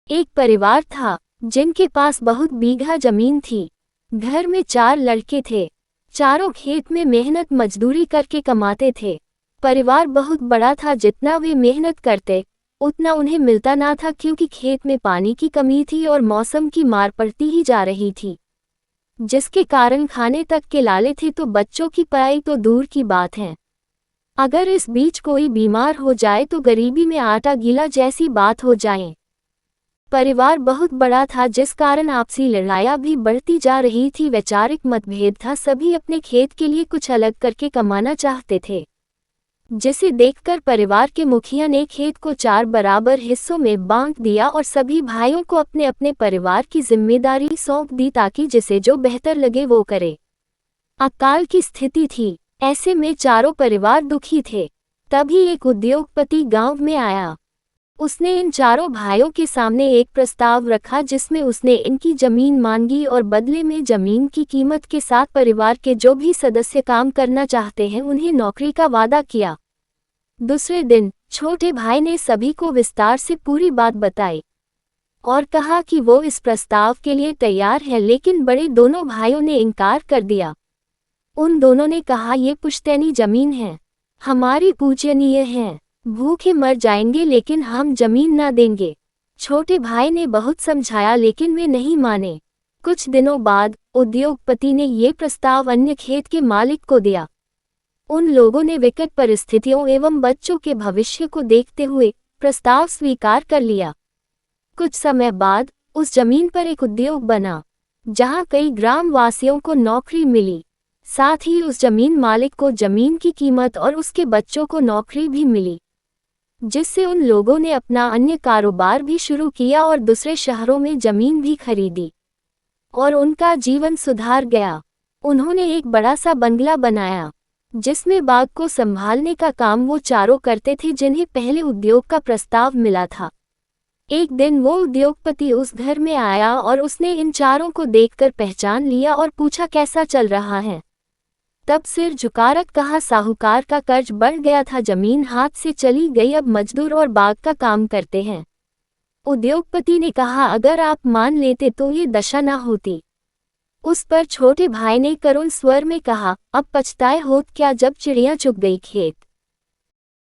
एक परिवार था जिनके पास बहुत बीघा जमीन थी। घर में 4 लड़के थे। चारों खेत में मेहनत मजदूरी करके कमाते थे। परिवार बहुत बड़ा था, जितना वे मेहनत करते उतना उन्हें मिलता ना था, क्योंकि खेत में पानी की कमी थी और मौसम की मार पड़ती ही जा रही थी, जिसके कारण खाने तक के लाले थे तो बच्चों की पढ़ाई तो दूर की बात है। अगर इस बीच कोई बीमार हो जाए तो गरीबी में आटा गीला जैसी बात हो जाए। परिवार बहुत बड़ा था, जिस कारण आपसी लड़ाइयाँ भी बढ़ती जा रही थी। वैचारिक मतभेद था, सभी अपने खेत के लिए कुछ अलग करके कमाना चाहते थे, जिसे देखकर परिवार के मुखिया ने खेत को 4 बराबर हिस्सों में बांट दिया और सभी भाइयों को अपने अपने परिवार की जिम्मेदारी सौंप दी, ताकि जिसे जो बेहतर लगे वो करे। अकाल की स्थिति थी, ऐसे में चारों परिवार दुखी थे। तभी एक उद्योगपति गांव में आया। उसने इन चारों भाइयों के सामने एक प्रस्ताव रखा, जिसमें उसने इनकी जमीन मांगी और बदले में जमीन की कीमत के साथ परिवार के जो भी सदस्य काम करना चाहते हैं उन्हें नौकरी का वादा किया। दूसरे दिन छोटे भाई ने सभी को विस्तार से पूरी बात बताई और कहा कि वो इस प्रस्ताव के लिए तैयार है, लेकिन बड़े दोनों भाइयों ने इनकार कर दिया। उन दोनों ने कहा, ये पुश्तैनी जमीन है, हमारी पूजनीय है, भूखे मर जाएंगे लेकिन हम जमीन ना देंगे। छोटे भाई ने बहुत समझाया लेकिन वे नहीं माने। कुछ दिनों बाद उद्योगपति ने ये प्रस्ताव अन्य खेत के मालिक को दिया। उन लोगों ने विकट परिस्थितियों एवं बच्चों के भविष्य को देखते हुए प्रस्ताव स्वीकार कर लिया। कुछ समय बाद उस जमीन पर एक उद्योग बना, जहां कई ग्रामवासियों को नौकरी मिली। साथ ही उस जमीन मालिक को जमीन की कीमत और उसके बच्चों को नौकरी भी मिली, जिससे उन लोगों ने अपना अन्य कारोबार भी शुरू किया और दूसरे शहरों में जमीन भी खरीदी और उनका जीवन सुधार गया। उन्होंने एक बड़ा सा बंगला बनाया, जिसमें बाग को संभालने का काम वो चारों करते थे, जिन्हें पहले उद्योग का प्रस्ताव मिला था। एक दिन वो उद्योगपति उस घर में आया और उसने इन चारों को देखकर पहचान लिया और पूछा, कैसा चल रहा है। तब सिर झुकाकर कहा, साहूकार का कर्ज बढ़ गया था, जमीन हाथ से चली गई, अब मजदूर और बाग का काम करते हैं। उद्योगपति ने कहा, अगर आप मान लेते तो ये दशा ना होती। उस पर छोटे भाई ने करुण स्वर में कहा, अब पछताए होत क्या, जब चिड़िया चुग गई खेत।